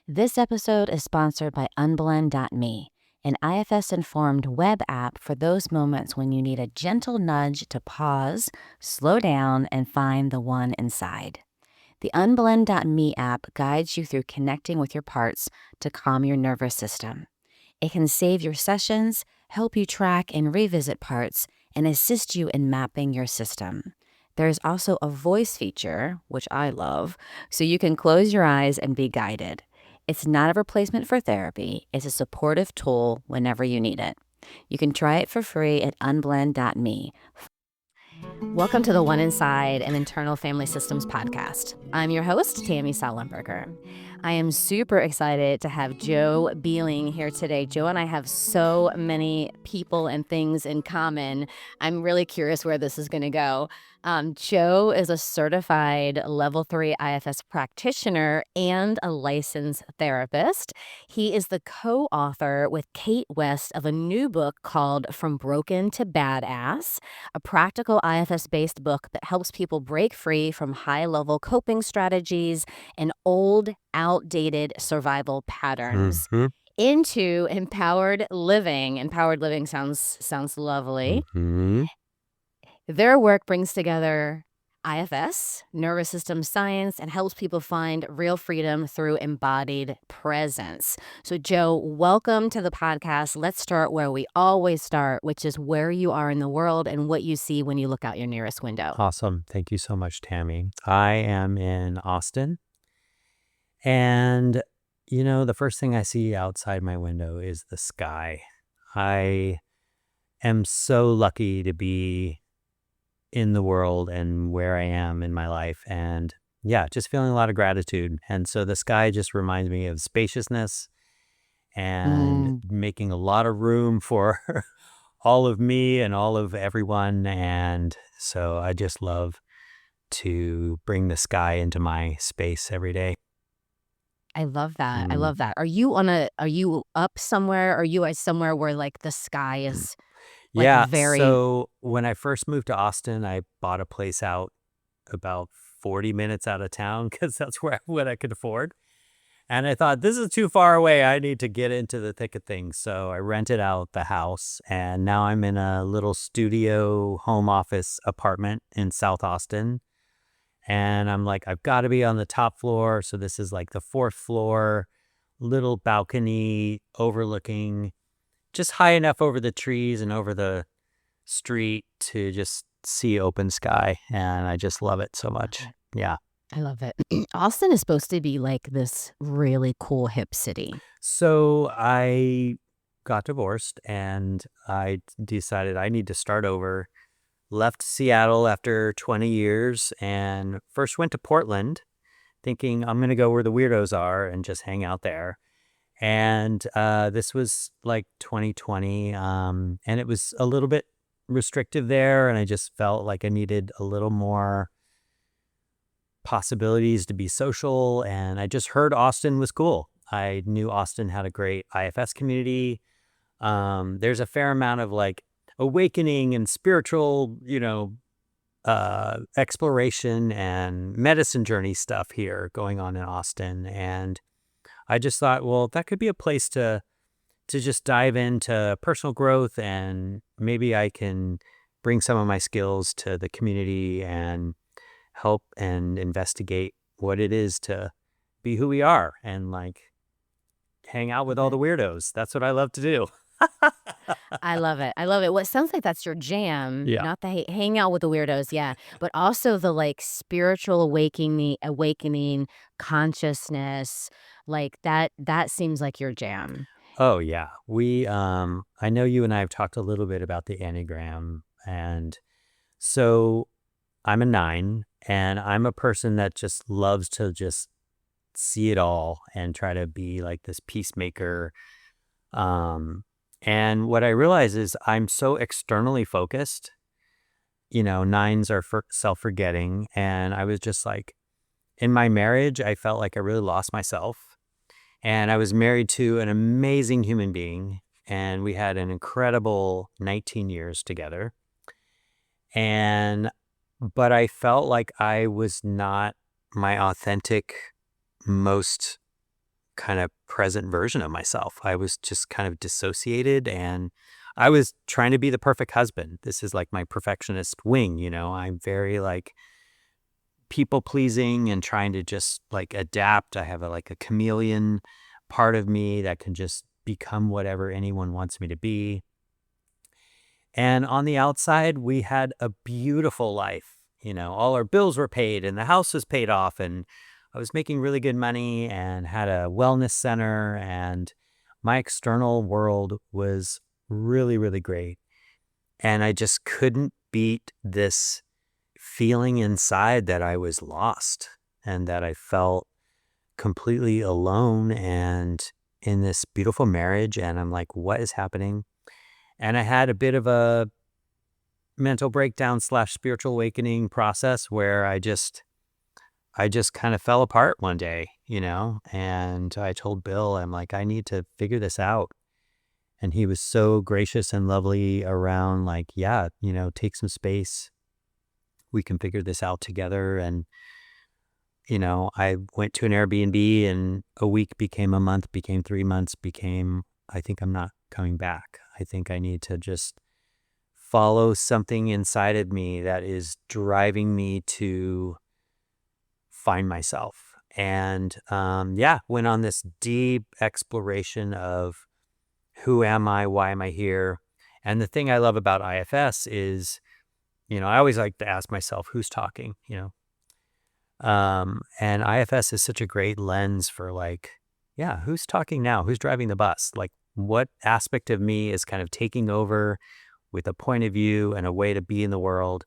This episode is sponsored by Unblend.me, an IFS-informed web app for those moments when you need a gentle nudge to pause, slow down, and find the one inside. The Unblend.me app guides you through connecting with your parts to calm your nervous system. It can save your sessions, help you track and revisit parts, and assist you in mapping your system. There's also a voice feature, which I love, so you can close your eyes and be guided. It's not a replacement for therapy. It's a supportive tool whenever you need it. You can try it for free at unblend.me. Welcome to the One Inside and Internal Family Systems podcast. I'm your host, Tammy Salenberger. I am super excited to have Joe Bielling here today. Joe and I have so many people and things in common. I'm really curious where this is going to go. Joe is a certified level 3 IFS practitioner and a licensed therapist. He is the co-author with Kate West of a new book called From Broken to Badass, a practical IFS-based book that helps people break free from high-level coping strategies and old, outdated survival patterns into empowered living. Empowered living sounds lovely. Their work brings together IFS, nervous system science, and helps people find real freedom through embodied presence. So, Joe, welcome to the podcast. Let's start where we always start, which is where you are in the world and what you see when you look out your nearest window. Awesome. Thank you so much, Tammy. I am in Austin. And, the first thing I see outside my window is the sky. I am so lucky to be in the world and where I am in my life. And yeah, just feeling a lot of gratitude. And so the sky just reminds me of spaciousness and making a lot of room for all of me and all of everyone. And so I just love to bring the sky into my space every day. I love that. I love that. Are you up somewhere? Are you somewhere where like the sky is like Yeah. very... So when I first moved to Austin, I bought a place out about 40 minutes out of town because that's what I could afford. And I thought, this is too far away. I need to get into the thick of things. So I rented out the house, and now I'm in a little studio home office apartment in South Austin. And I'm like, I've got to be on the top floor. So this is like the 4th floor, little balcony overlooking, just high enough over the trees and over the street to just see open sky. And I just love it so much. Yeah. I love it. Austin is supposed to be like this really cool hip city. So I got divorced and I decided I need to start over. Left Seattle after 20 years and first went to Portland thinking I'm going to go where the weirdos are and just hang out there. And this was like 2020 and it was a little bit restrictive there. And I just felt like I needed a little more possibilities to be social. And I just heard Austin was cool. I knew Austin had a great IFS community. There's a fair amount of like awakening and spiritual, exploration and medicine journey stuff here going on in Austin. And I just thought, well, that could be a place to just dive into personal growth, and maybe I can bring some of my skills to the community and help and investigate what it is to be who we are and like hang out with all the weirdos. That's what I love to do. I love it. I love it. Well, it sounds like that's your jam. Yeah. Not the hang out with the weirdos, yeah, but also the like spiritual awakening consciousness, like that seems like your jam. Oh yeah. I know you and I have talked a little bit about the Enneagram, and so I'm a 9 and I'm a person that just loves to just see it all and try to be like this peacemaker. And what I realize is I'm so externally focused. 9s are self-forgetting. And I was just like, in my marriage, I felt like I really lost myself. And I was married to an amazing human being. And we had an incredible 19 years together. But I felt like I was not my authentic, most kind of present version of myself. I was just kind of dissociated, and I was trying to be the perfect husband. This is like my perfectionist wing, I'm very like people pleasing and trying to just like adapt. I have like a chameleon part of me that can just become whatever anyone wants me to be. And on the outside, we had a beautiful life. All our bills were paid and the house was paid off, and I was making really good money and had a wellness center, and my external world was really, really great. And I just couldn't beat this feeling inside that I was lost and that I felt completely alone and in this beautiful marriage. And I'm like, what is happening? And I had a bit of a mental breakdown / spiritual awakening process where I just kind of fell apart one day, and I told Bill, I'm like, I need to figure this out. And he was so gracious and lovely around like, yeah, take some space. We can figure this out together. And, I went to an Airbnb, and a week became a month, became 3 months, I think I'm not coming back. I think I need to just follow something inside of me that is driving me to find myself. And went on this deep exploration of who am I, why am I here? And the thing I love about IFS is, I always like to ask myself, who's talking, and IFS is such a great lens for like, yeah, who's talking now? Who's driving the bus? Like, what aspect of me is kind of taking over with a point of view and a way to be in the world?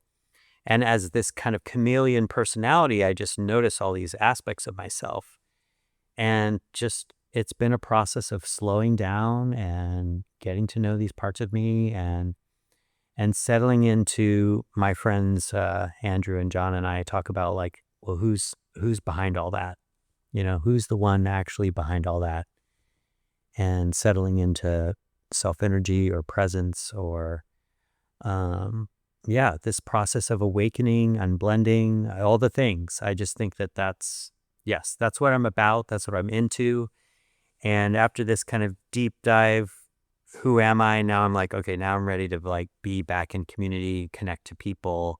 And as this kind of chameleon personality, I just notice all these aspects of myself. And just, it's been a process of slowing down and getting to know these parts of me, and settling into my friends, Andrew and John and I talk about like, well, who's behind all that? Who's the one actually behind all that? And settling into self-energy or presence or, this process of awakening, unblending, all the things. I just think that's what I'm about. That's what I'm into. And after this kind of deep dive, who am I? Now I'm like, okay, now I'm ready to like be back in community, connect to people,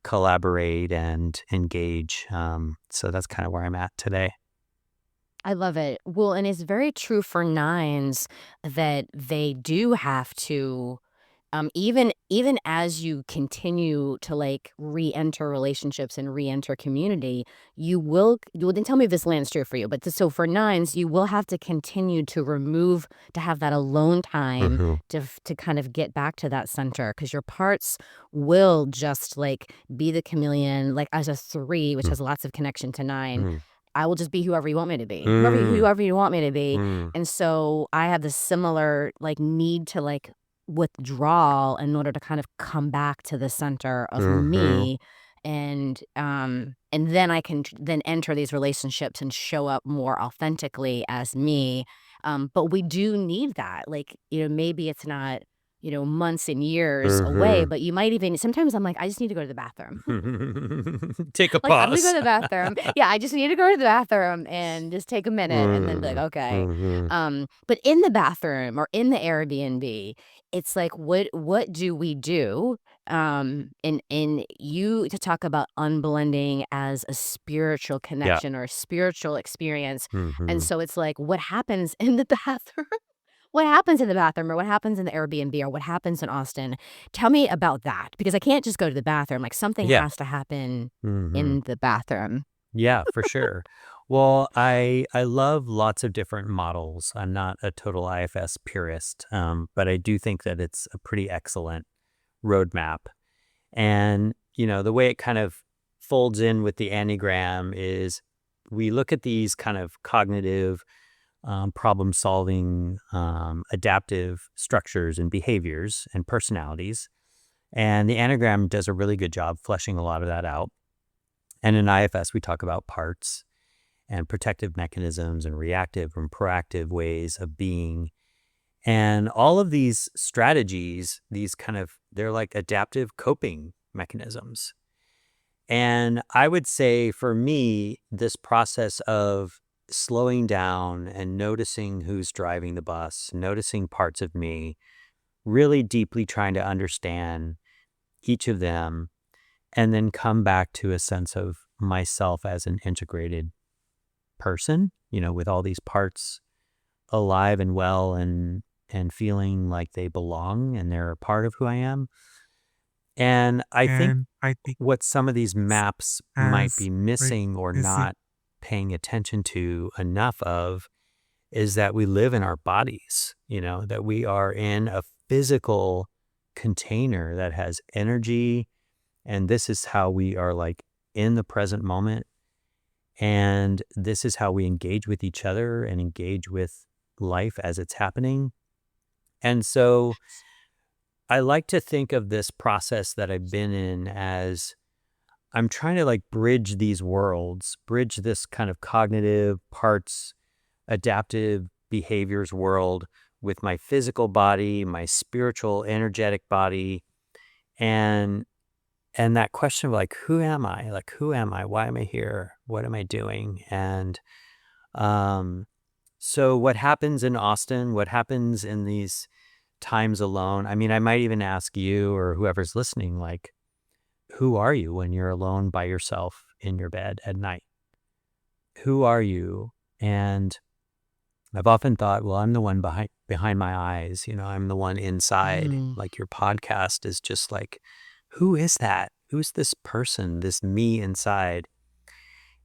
collaborate and engage. So that's kind of where I'm at today. I love it. Well, and it's very true for nines that they do have to, even as you continue to like re-enter relationships and re-enter community, you will then tell me if this lands true for you. But so for nines, you will have to continue to have that alone time Mm-hmm. to kind of get back to that center, because your parts will just like be the chameleon, like as a 3, which has lots of connection to 9. Mm-hmm. I will just be whoever you want me to be, Mm-hmm. whoever you want me to be. Mm-hmm. And so I have this similar like need to like withdrawal in order to kind of come back to the center of Mm-hmm. me. And then I can then enter these relationships and show up more authentically as me. But we do need that. Like, maybe it's not, months and years away, but you might even, sometimes I'm like, I just need to go to the bathroom. Take a Like, I'm gonna go pause. to the bathroom. Yeah, I just need to go to the bathroom and just take a minute and then be like, okay. Mm-hmm. But in the bathroom or in the Airbnb, it's like, what do we do? And you to talk about unblending as a spiritual Yeah. connection or a spiritual experience. And Mm-hmm. so it's like, what happens in the bathroom? What happens in the bathroom, or what happens in the Airbnb, or what happens in Austin? Tell me about that, because I can't just go to the bathroom. Like, something Yeah. has to happen Mm-hmm. in the bathroom. Yeah, for sure. Well, I love lots of different models. I'm not a total IFS purist, but I do think that it's a pretty excellent roadmap. And, the way it kind of folds in with the Enneagram is we look at these kind of cognitive, problem solving, adaptive structures and behaviors and personalities. And the Enneagram does a really good job fleshing a lot of that out. And in IFS, we talk about parts and protective mechanisms and reactive and proactive ways of being. And all of these strategies, they're like adaptive coping mechanisms. And I would say for me, this process of slowing down and noticing who's driving the bus, noticing parts of me, really deeply trying to understand each of them, and then come back to a sense of myself as an integrated person, with all these parts alive and well and feeling like they belong and they're a part of who I am. And I think what some of these maps might be missing or not paying attention to enough of is that we live in our bodies, that we are in a physical container that has energy. And this is how we are like in the present moment. And this is how we engage with each other and engage with life as it's happening. And so I like to think of this process that I've been in as I'm trying to like bridge these worlds, bridge this kind of cognitive parts, adaptive behaviors world with my physical body, my spiritual, energetic body, and that question of like, who am I? Like, who am I? Why am I here? What am I doing? And so what happens in Austin, what happens in these times alone? I mean, I might even ask you or whoever's listening, like, who are you when you're alone by yourself in your bed at night? Who are you? And I've often thought, well, I'm the one behind my eyes. I'm the one inside. Like your podcast is just like, who is that? Who's this person, this me inside?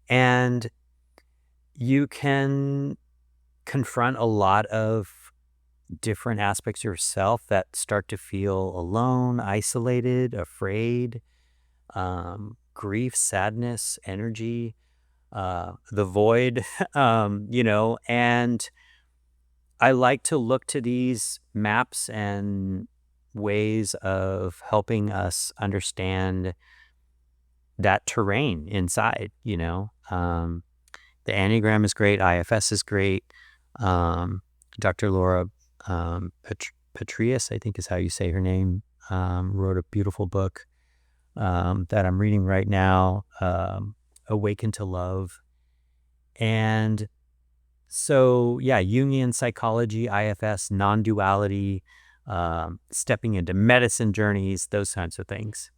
And you can confront a lot of different aspects of yourself that start to feel alone, isolated, afraid, grief, sadness, energy, the void, and I like to look to these maps and ways of helping us understand that terrain inside, the Enneagram is great. IFS is great. Dr. Laura Petrius, I think is how you say her name, wrote a beautiful book that I'm reading right now, Awaken to Love. And so, yeah, Jungian psychology, IFS, non-duality, stepping into medicine journeys, those kinds of things.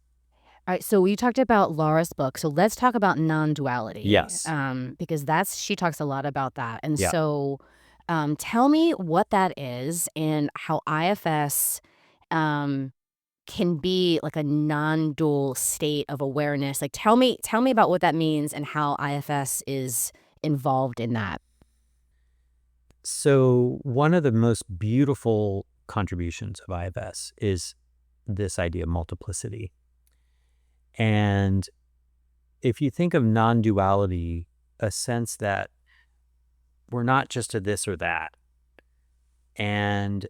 All right, so we talked about Laura's book, so let's talk about non-duality. Yes. Because she talks a lot about that. And Yeah. so tell me what that is and how IFS can be like a non-dual state of awareness. Like tell me about what that means and how IFS is involved in that. So one of the most beautiful contributions of IFS is this idea of multiplicity. And if you think of non-duality, a sense that we're not just a this or that. And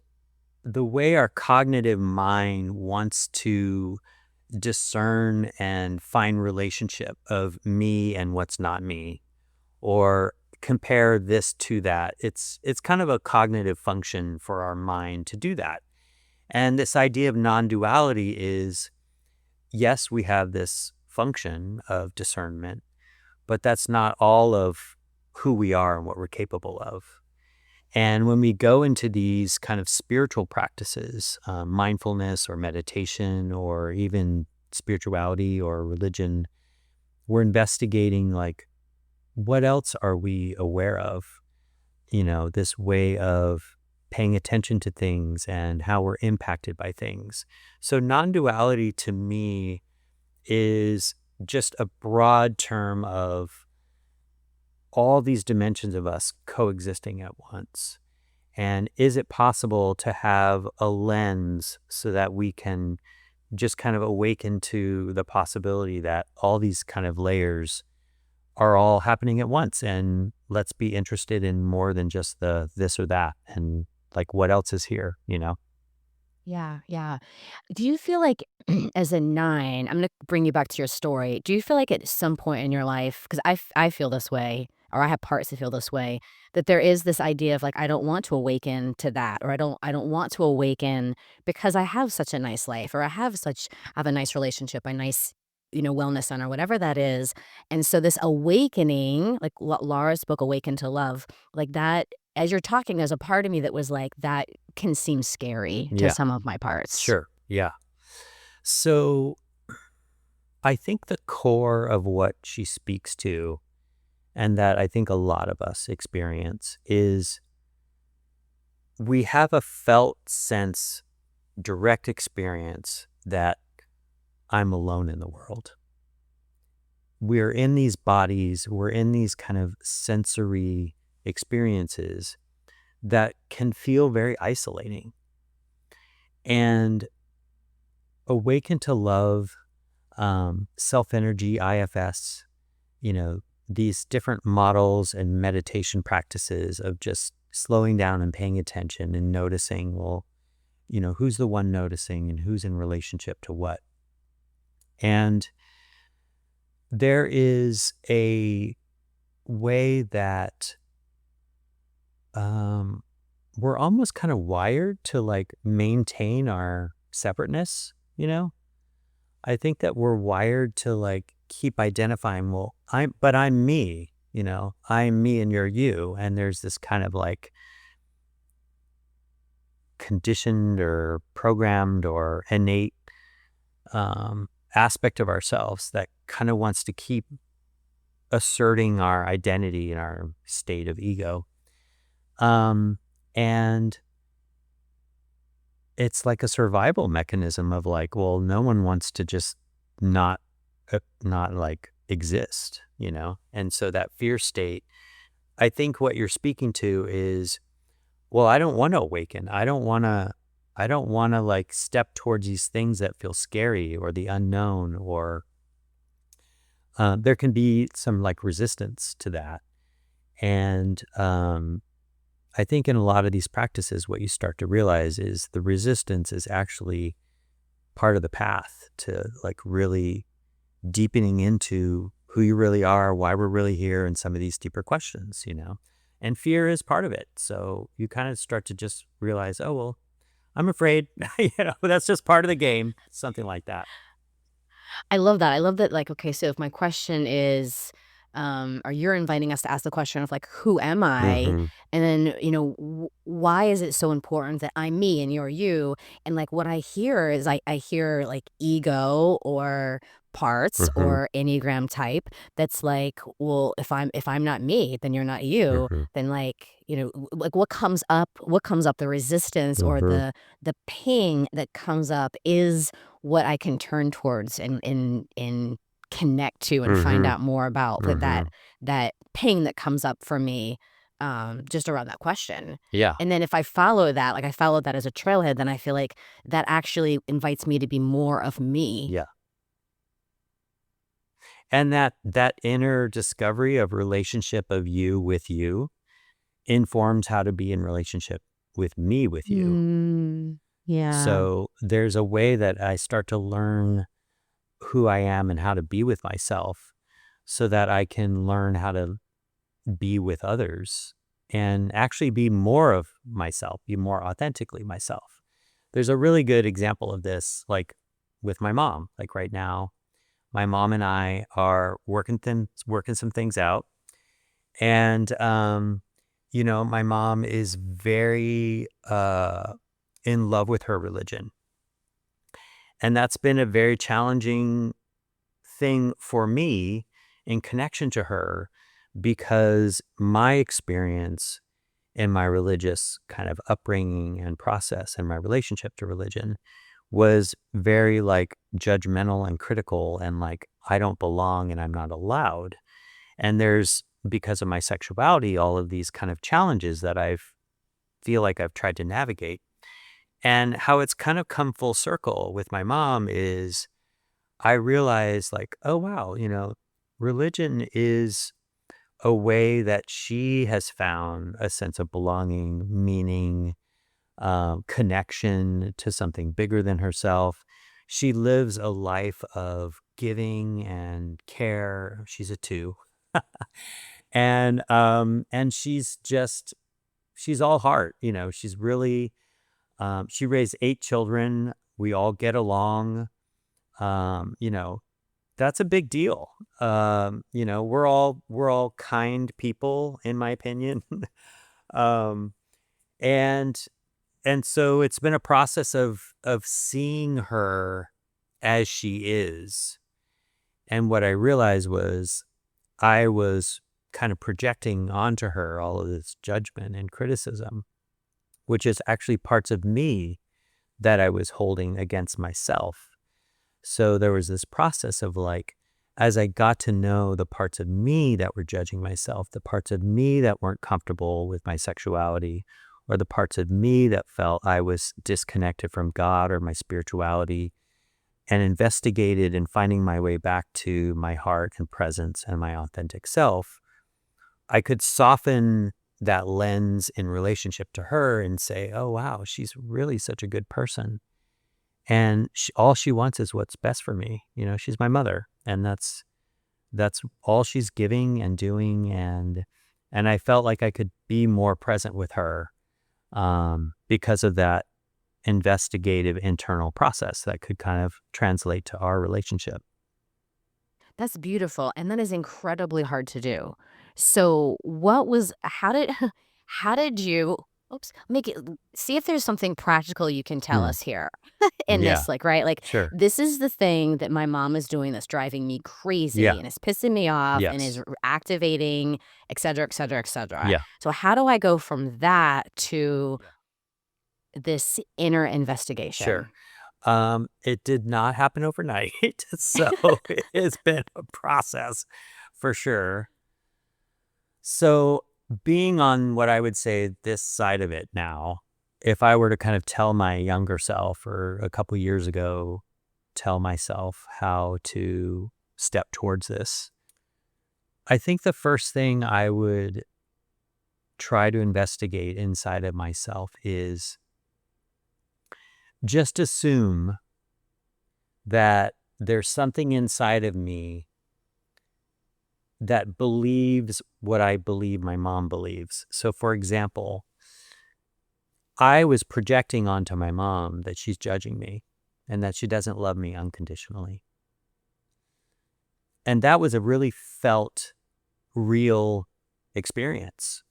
the way our cognitive mind wants to discern and find relationship of me and what's not me, or compare this to that, it's kind of a cognitive function for our mind to do that. And this idea of non-duality is, yes, we have this function of discernment, but that's not all of who we are and what we're capable of. And when we go into these kind of spiritual practices, mindfulness or meditation or even spirituality or religion, we're investigating like, what else are we aware of? This way of paying attention to things and how we're impacted by things. So non-duality to me is just a broad term of all these dimensions of us coexisting at once. And is it possible to have a lens so that we can just kind of awaken to the possibility that all these kind of layers are all happening at once, and let's be interested in more than just the this or that, and like what else is here, Yeah, yeah. Do you feel like as a 9, I'm gonna bring you back to your story. Do you feel like at some point in your life, because I feel this way, or I have parts that feel this way, that there is this idea of like, I don't want to awaken to that, or I don't want to awaken because I have such a nice life, or I have a nice relationship, a nice wellness center, whatever that is. And so this awakening, like Laura's book, Awaken to Love, like that, as you're talking, there's a part of me that was like, that can seem scary to Yeah, some of my parts. sure. Yeah. So I think the core of what she speaks to, and that I think a lot of us experience, is we have a felt sense, direct experience that I'm alone in the world. We're in these bodies, we're in these kind of sensory experiences that can feel very isolating. And Awaken to Love, self-energy, IFS, these different models and meditation practices of just slowing down and paying attention and noticing, well, who's the one noticing and who's in relationship to what. And there is a way that we're almost kind of wired to like maintain our separateness, I think that we're wired to like keep identifying, well, I'm me, I'm me and you're you. And there's this kind of like conditioned or programmed or innate aspect of ourselves that kind of wants to keep asserting our identity and our state of ego. And it's like a survival mechanism of like, well, no one wants to just not like exist, And so that fear state, I think what you're speaking to is, well, I don't want to awaken. I don't want to like step towards these things that feel scary or the unknown, or there can be some like resistance to that. And I think in a lot of these practices, what you start to realize is the resistance is actually part of the path to like really deepening into who you really are, why we're really here, and some of these deeper questions, and fear is part of it. So you kind of start to just realize, oh, well, I'm afraid, that's just part of the game, something like that. I love that. I love that, like, okay, so if my question is, or you're inviting us to ask the question of like, who am I? Mm-hmm. And then, why is it so important that I'm me and you're you? And like, what I hear is I hear like ego or parts Mm-hmm. or Enneagram type that's like, well, if I'm not me, then you're not you. Mm-hmm. Then like, like what comes up, the resistance or Mm-hmm. the ping that comes up is what I can turn towards and connect to and find Mm-hmm. out more about with Mm-hmm. that ping that comes up for me, just around that question. Yeah. And then if I follow that, like I followed that as a trailhead, then I feel like that actually invites me to be more of me. Yeah. And that inner discovery of relationship of you with you informs how to be in relationship with me with you. Yeah. So there's a way that I start to learn who I am and how to be with myself so that I can learn how to be with others and actually be more of myself, be more authentically myself. There's a really good example of this, like with my mom. Like right now, my mom and I are working some things out. And, my mom is very in love with her religion. And that's been a very challenging thing for me in connection to her because my experience in my religious kind of upbringing and process and my relationship to religion was very like judgmental and critical and like I don't belong and I'm not allowed. And there's, because of my sexuality, all of these kind of challenges that I feel like I've tried to navigate. And how it's kind of come full circle with my mom is I realized like, oh, wow, religion is a way that she has found a sense of belonging, meaning, connection to something bigger than herself. She lives a life of giving and care. She's a two. And she's all heart, she's really, she raised 8 children. We all get along. Um, you know, that's a big deal. We're all kind people, in my opinion. um, and and so it's been a process of seeing her as she is. And what I realized was I was kind of projecting onto her all of this judgment and criticism, which is actually parts of me that I was holding against myself. So there was this process of like, as I got to know the parts of me that were judging myself, the parts of me that weren't comfortable with my sexuality, or the parts of me that felt I was disconnected from God or my spirituality, and investigated and finding my way back to my heart and presence and my authentic self, I could soften that lens in relationship to her and say, oh, wow, she's really such a good person. And all she wants is what's best for me. She's my mother, and that's all she's giving and doing. And I felt like I could be more present with her because of that investigative internal process that could kind of translate to our relationship. That's beautiful, and that is incredibly hard to do. So, how did you make it see if there's something practical you can tell Hmm. us here in Yeah, this, like, right? Like, sure. this is the thing that my mom is doing that's driving me crazy Yeah. and is pissing me off and is Yes. activating, et cetera, et cetera, et cetera. Yeah. So, how do I go from that to this inner Sure. investigation? It did not happen overnight. So it's been a process for sure. So being on what I would say this side of it now, if I were to kind of tell my younger self or a couple years ago, tell myself how to step towards this, I think the first thing I would try to investigate inside of myself is just assume that there's something inside of me that believes what I believe my mom believes. So, for example, I was projecting onto my mom that she's judging me and that she doesn't love me unconditionally. And that was a really felt, real experience.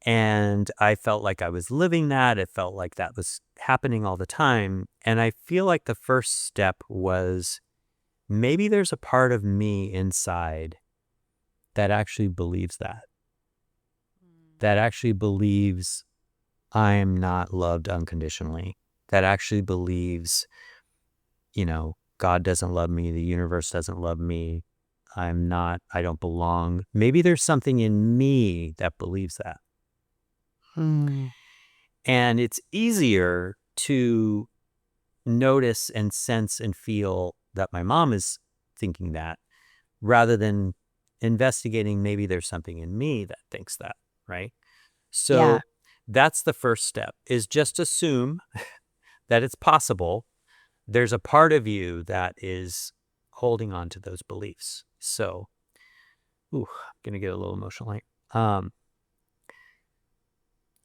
And I felt like I was living that. It felt like that was happening all the time. And I feel like the first step was maybe there's a part of me inside that actually believes that actually believes I am not loved unconditionally, that actually believes, God doesn't love me, the universe doesn't love me, I don't belong. Maybe there's something in me that believes that. Hmm. And it's easier to notice and sense and feel that my mom is thinking that rather than investigating maybe there's something in me that thinks that, right? Yeah. So that's the first step, is just assume that it's possible there's a part of you that is holding on to those beliefs. So, I'm going to get a little emotional here.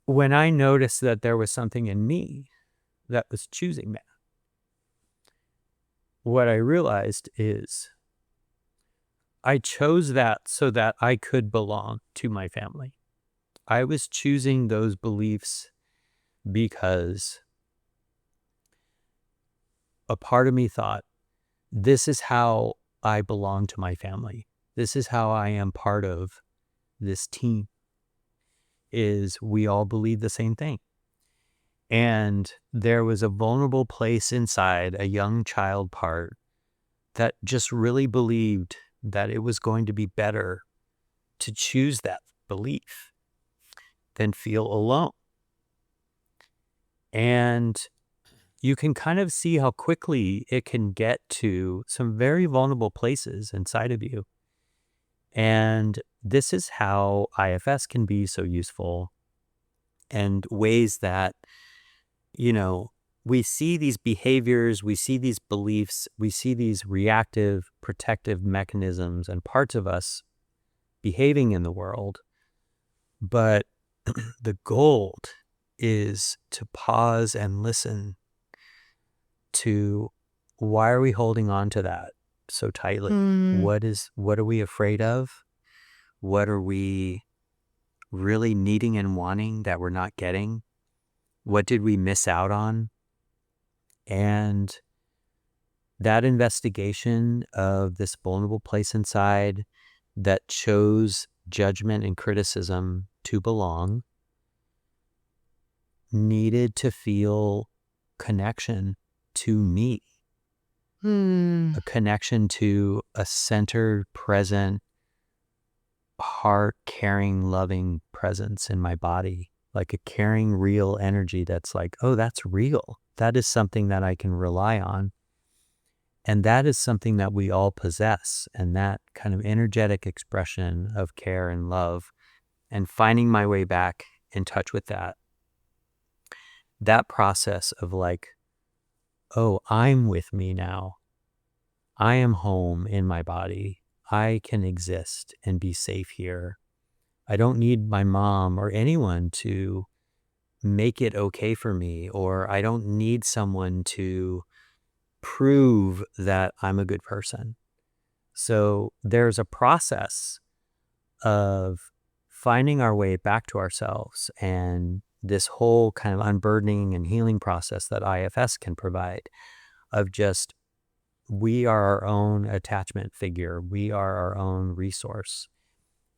When I noticed that there was something in me that was choosing that, what I realized is I chose that so that I could belong to my family. I was choosing those beliefs because a part of me thought, this is how I belong to my family. This is how I am part of this team, is we all believe the same thing. And there was a vulnerable place inside, a young child part, that just really believed that it was going to be better to choose that belief than feel alone. And you can kind of see how quickly it can get to some very vulnerable places inside of you. And this is how IFS can be so useful, and ways that, we see these behaviors, we see these beliefs, we see these reactive, protective mechanisms and parts of us behaving in the world. But the gold is to pause and listen to, why are we holding on to that so tightly. Hmm. What are we afraid of? What are we really needing and wanting that we're not getting? What did we miss out on? And that investigation of this vulnerable place inside that chose judgment and criticism to belong needed to feel connection to me, Hmm. a connection to a centered, present, heart, caring, loving presence in my body, like a caring, real energy that's like, oh, that's real. That is something that I can rely on. And that is something that we all possess. And that kind of energetic expression of care and love and finding my way back in touch with that process of like, oh, I'm with me now. I am home in my body. I can exist and be safe here. I don't need my mom or anyone to make it okay for me, or I don't need someone to prove that I'm a good person. So there's a process of finding our way back to ourselves, and this whole kind of unburdening and healing process that IFS can provide of just, we are our own attachment figure. We are our own resource.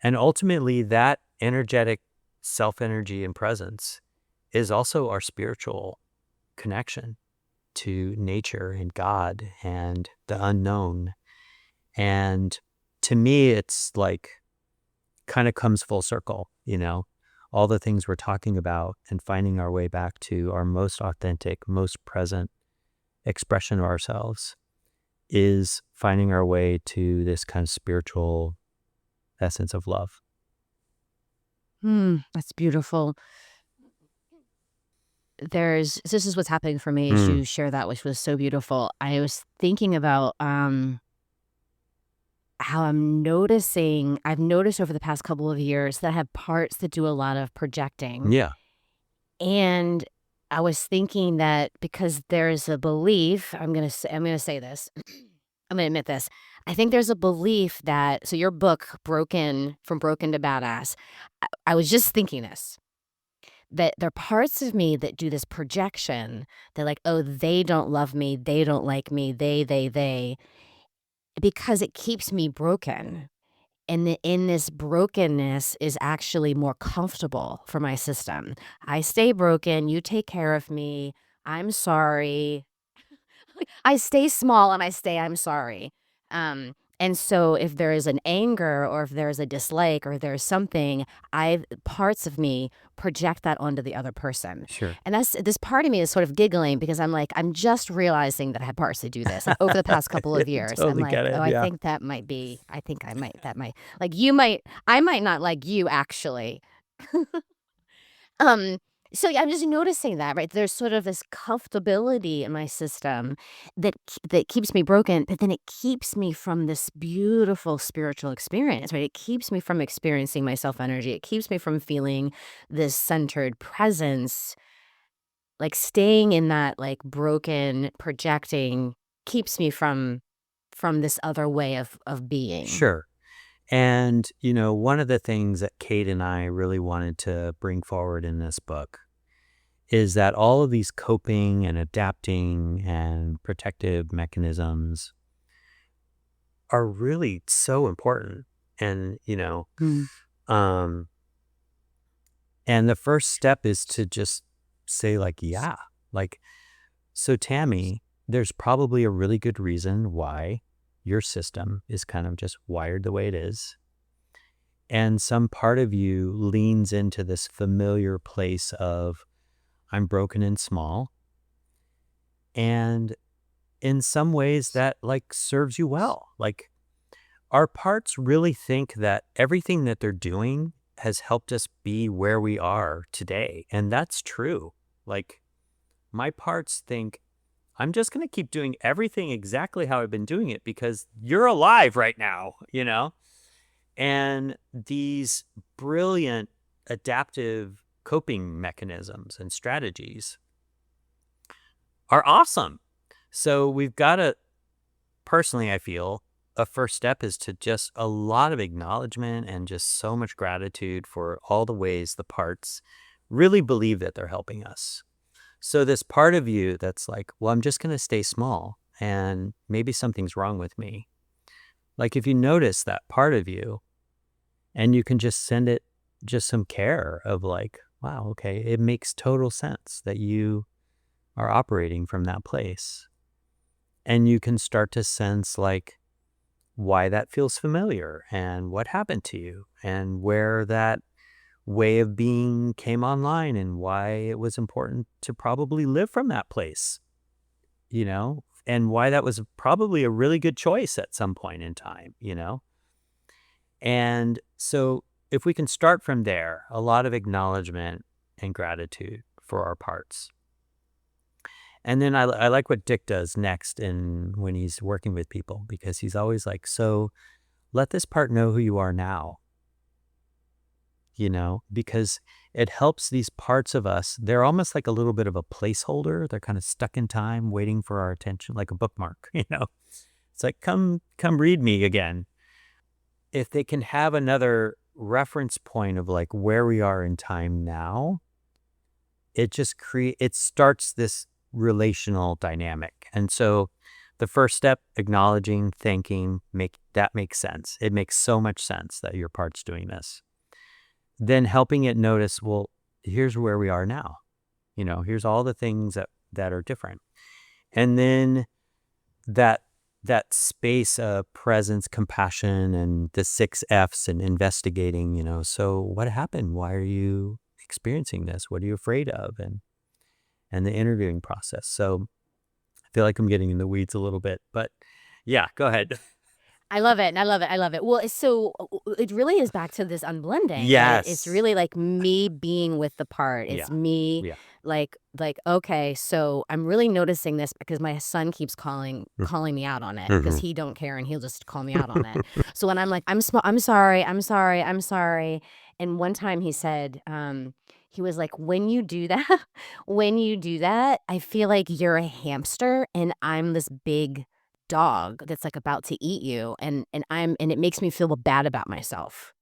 And ultimately, that energetic self-energy and presence is also our spiritual connection to nature and God and the unknown. And to me, it's like kind of comes full circle, all the things we're talking about and finding our way back to our most authentic, most present expression of ourselves is finding our way to this kind of spiritual essence of love. That's beautiful. This is what's happening for me as Mm. you share that, which was so beautiful. I was thinking about how I've noticed over the past couple of years that I have parts that do a lot of projecting. Yeah, And I was thinking that because there's a belief, I'm gonna say this. I'm gonna admit this. I think there's a belief that so your book, Broken to Badass, I was just thinking this, that there are parts of me that do this projection. They're like, oh, they don't love me, they don't like me, they, because it keeps me broken. And in this brokenness is actually more comfortable for my system. I stay broken, you take care of me, I'm sorry. I stay small and I stay I'm sorry. And so if there is an anger or if there's a dislike or there's something, I parts of me project that onto the other person. sure. And that's this part of me is sort of giggling because I'm like, I'm just realizing that I have parts that do this. Like over the past couple I of years, I'm totally like, get oh, it. I Yeah. think that might be, I think I might, that might, like I might not like you actually. Um, so yeah, I'm just noticing that, right? There's sort of this comfortability in my system that keeps me broken, but then it keeps me from this beautiful spiritual experience, right? It keeps me from experiencing my self energy. It keeps me from feeling this centered presence, like staying in that like broken projecting keeps me from this other way of being. Sure. And, one of the things that Kate and I really wanted to bring forward in this book is that all of these coping and adapting and protective mechanisms are really so important. And, Mm. um, and the first step is to just say like, yeah, like, so Tammy, there's probably a really good reason why your system is kind of just wired the way it is. And some part of you leans into this familiar place of, I'm broken and small. And in some ways that like serves you well. Like our parts really think that everything that they're doing has helped us be where we are today. And that's true. Like my parts think, I'm just going to keep doing everything exactly how I've been doing it because you're alive right now. And these brilliant adaptive coping mechanisms and strategies are awesome. So we've got to personally, I feel a first step is to just a lot of acknowledgement and just so much gratitude for all the ways the parts really believe that they're helping us. So this part of you that's like, well, I'm just going to stay small and maybe something's wrong with me. Like if you notice that part of you and you can just send it just some care of like, wow, okay, it makes total sense that you are operating from that place. And you can start to sense like why that feels familiar and what happened to you and where that way of being came online and why it was important to probably live from that place, and why that was probably a really good choice at some point in time. And so if we can start from there, a lot of acknowledgement and gratitude for our parts. And then I like what Dick does next when he's working with people, because he's always like, so let this part know who you are now, because it helps these parts of us. They're almost like a little bit of a placeholder. They're kind of stuck in time, waiting for our attention, like a bookmark, It's like, come read me again. If they can have another reference point of like where we are in time now, it starts this relational dynamic. And so the first step, acknowledging, thanking, that makes sense. It makes so much sense that your part's doing this. Then helping it notice, well, here's where we are now. Here's all the things that are different. And then that space of presence, compassion, and the 6 F's and investigating, so what happened? Why are you experiencing this? What are you afraid of? And the interviewing process. So I feel like I'm getting in the weeds a little bit, but yeah, go ahead. I love it. I love it. I love it. Well, it really is back to this unblending, right? It's Yes. really like me being with the part. It's Yeah. me Yeah. like okay, so I'm really noticing this because my son keeps calling me out on it because he don't care and he'll just call me out on it. So when I'm like, I'm sorry, I'm sorry, I'm sorry. And one time he said, he was like, when you do that, when you do that, I feel like you're a hamster and I'm this big dog that's like about to eat you and it makes me feel bad about myself.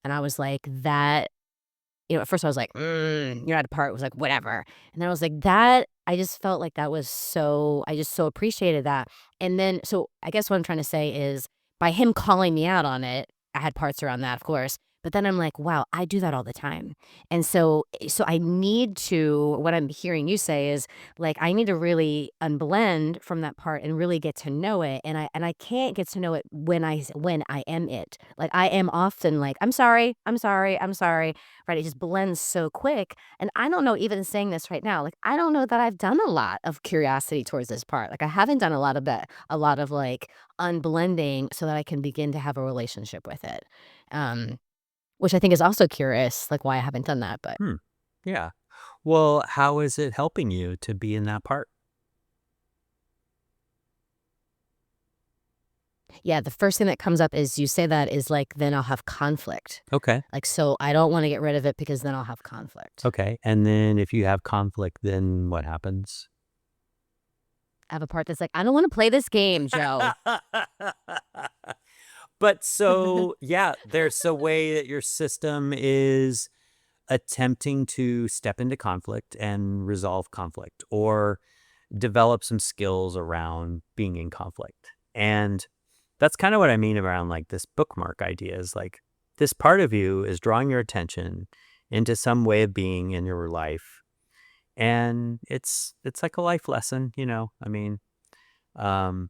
And I was like, that, at first I was like, you're not a part. It was like, whatever. And then I was like, that, I just felt like that was I just so appreciated that. And then, so I guess what I'm trying to say is by him calling me out on it, I had parts around that, of course. But then I'm like, wow, I do that all the time. And so I need to, what I'm hearing you say is like, I need to really unblend from that part and really get to know it. And I can't get to know it when I am it. Like I am often like, I'm sorry, I'm sorry, I'm sorry. Right? It just blends so quick. And I don't know, even saying this right now, like I don't know that I've done a lot of curiosity towards this part. Like I haven't done a lot of that, a lot of like unblending so that I can begin to have a relationship with it. Um, which I think is also curious, like why I haven't done that. But Hmm. Yeah. Well, how is it helping you to be in that part? yeah, the first thing that comes up is you say that is like, then I'll have conflict. Okay. Like, so I don't want to get rid of it because then I'll have conflict. Okay. And then if you have conflict, then what happens? I have a part that's like, I don't want to play this game, Joe. But so, yeah, there's a way that your system is attempting to step into conflict and resolve conflict or develop some skills around being in conflict. And that's kind of what I mean around like this bookmark idea is like this part of you is drawing your attention into some way of being in your life. And it's like a life lesson. I mean, um,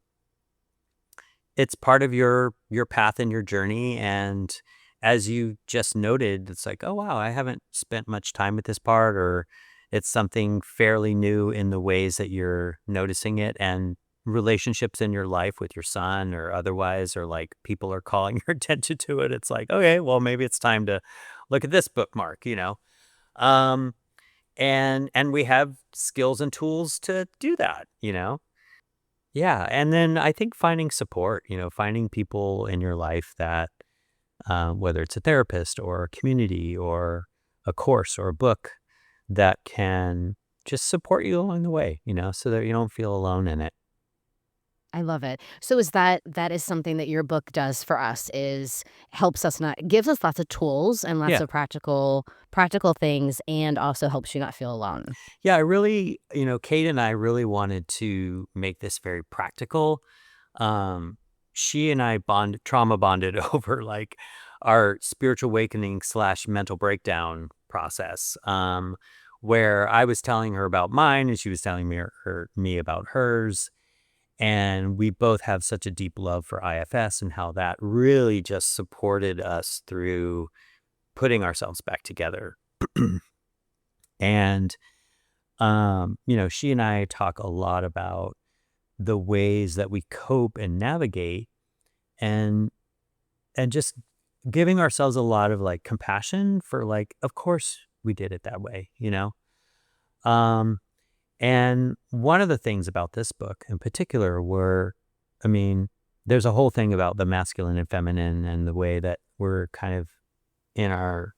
it's part of your path and your journey. And as you just noted, it's like, oh, wow, I haven't spent much time with this part, or it's something fairly new in the ways that you're noticing it. And relationships in your life with your son or otherwise, or like people are calling your attention to it. It's like, okay, well, maybe it's time to look at this bookmark. Um, and we have skills and tools to do that. Yeah, and then I think finding support, finding people in your life that, whether it's a therapist or a community or a course or a book that can just support you along the way, so that you don't feel alone in it. I love it. So is that is something that your book does for us, is helps us not gives us lots of tools and lots Yeah. of practical things, and also helps you not feel alone. Yeah, I really, Kate and I really wanted to make this very practical. She and I trauma bonded over like our spiritual awakening slash mental breakdown process. Where I was telling her about mine and she was telling me about hers. And we both have such a deep love for IFS and how that really just supported us through putting ourselves back together. And she and I talk a lot about the ways that we cope and navigate and just giving ourselves a lot of like compassion for like, of course we did it that way. Um, and one of the things about this book in particular I mean, there's a whole thing about the masculine and feminine and the way that we're kind of in our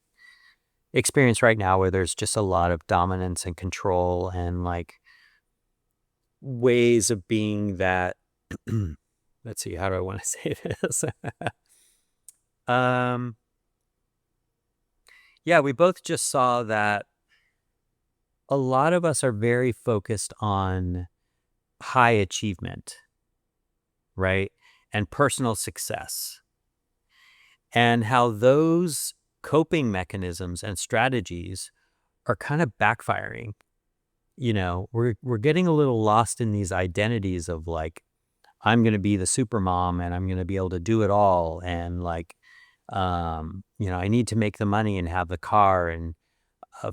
experience right now where there's just a lot of dominance and control and like ways of being that let's see, how do I want to say this? um yeah, we both just saw that a lot of us are very focused on high achievement, right? And personal success. And how those coping mechanisms and strategies are kind of backfiring. We're getting a little lost in these identities of like, I'm going to be the super mom and I'm going to be able to do it all. And like, I need to make the money and have the car and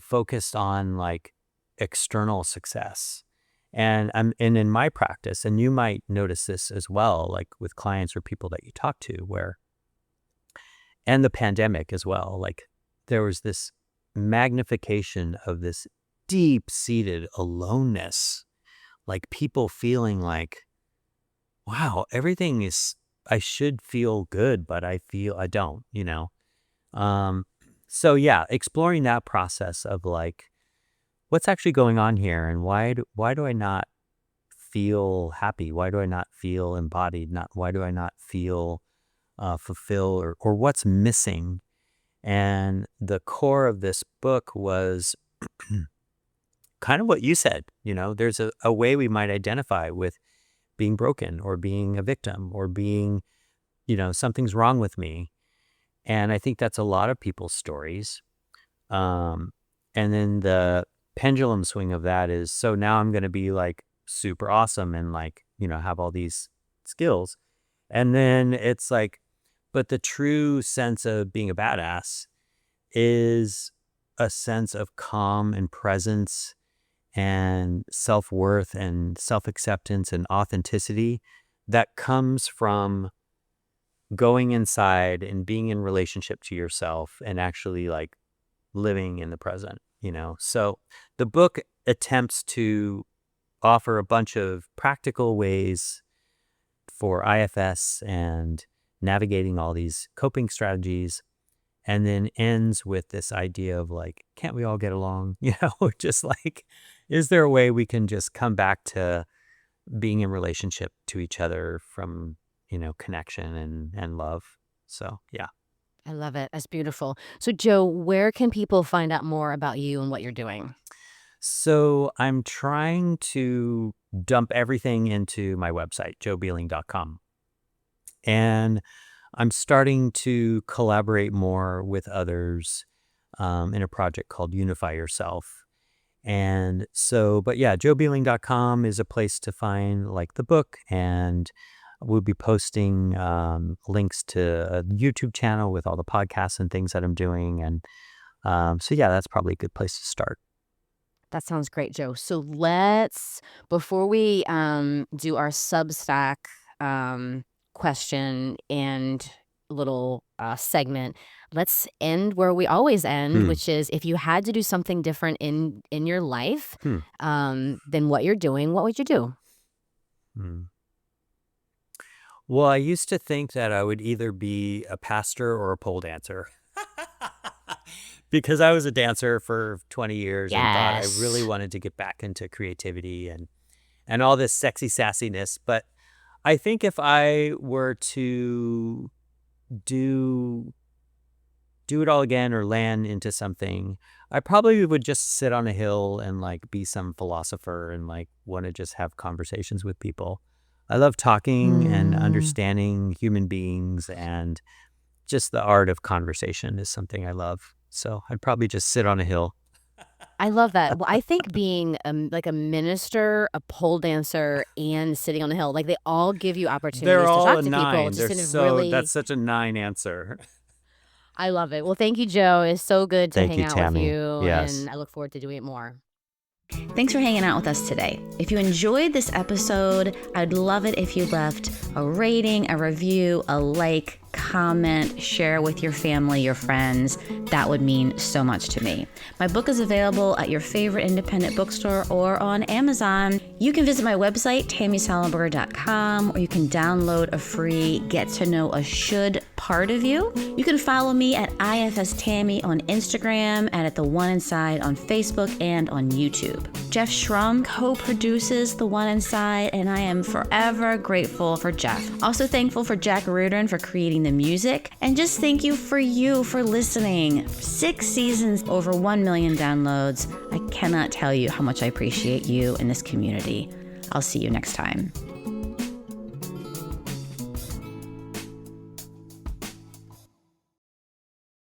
focused on like external success. And in my practice, and you might notice this as well, like with clients or people that you talk to and the pandemic as well, like there was this magnification of this deep-seated aloneness, like people feeling like, wow, I should feel good, but I feel I don't. Um, so yeah, exploring that process of like, what's actually going on here and why do I not feel happy? Why do I not feel embodied? Why do I not feel fulfilled or what's missing? And the core of this book was kind of what you said, there's a way we might identify with being broken or being a victim or being, something's wrong with me. And I think that's a lot of people's stories. Um, and then the pendulum swing of that is, so now I'm going to be like super awesome and like, have all these skills. And then it's like, but the true sense of being a badass is a sense of calm and presence and self-worth and self-acceptance and authenticity that comes from going inside and being in relationship to yourself and actually like living in the present. So the book attempts to offer a bunch of practical ways for IFS and navigating all these coping strategies, and then ends with this idea of like, can't we all get along? Just like, is there a way we can just come back to being in relationship to each other from, connection and love? So, yeah. I love it. That's beautiful. So, Joe, where can people find out more about you and what you're doing? So I'm trying to dump everything into my website, joebielling.com. And I'm starting to collaborate more with others in a project called Unify Yourself. And so, but yeah, joebielling.com is a place to find like the book, and we'll be posting links to a YouTube channel with all the podcasts and things that I'm doing. And so, yeah, that's probably a good place to start. That sounds great, Joe. So before we do our Substack question and little segment, let's end where we always end, Hmm. which is, if you had to do something different in your life Hmm. than what you're doing, what would you do? Hmm. Well, I used to think that I would either be a pastor or a pole dancer because I was a dancer for 20 years and thought I really Yes. wanted to get back into creativity and all this sexy sassiness. But I think if I were to do it all again or land into something, I probably would just sit on a hill and like be some philosopher and like want to just have conversations with people. I love talking and understanding human beings, and just the art of conversation is something I love. So I'd probably just sit on a hill. I love that. Well, I think being like a minister, a pole dancer, and sitting on the hill, like they all give you They're opportunities to all talk a to people. nine. Just in a really, That's such a 9 answer. I love it. Well, thank you, Joe. It's so good to Thank hang you, out with Tammy. you, Yes. and I look forward to doing it more. Thanks for hanging out with us today. If you enjoyed this episode, I'd love it if you left a rating, a review, a like, comment, share with your family, your friends. That would mean so much to me. My book is available at your favorite independent bookstore or on Amazon. You can visit my website, tammysallenberger.com, or you can download a free Get to Know a Should part of you. You can follow me at IFS Tammy on Instagram and at The One Inside on Facebook and on YouTube. Jeff Schrum co-produces The One Inside, and I am forever grateful for Jeff. Also thankful for Jack Reardon for creating the music, and just thank you for listening. 6 seasons, over 1 million downloads. I cannot tell you how much I appreciate you in this community. I'll see you next time.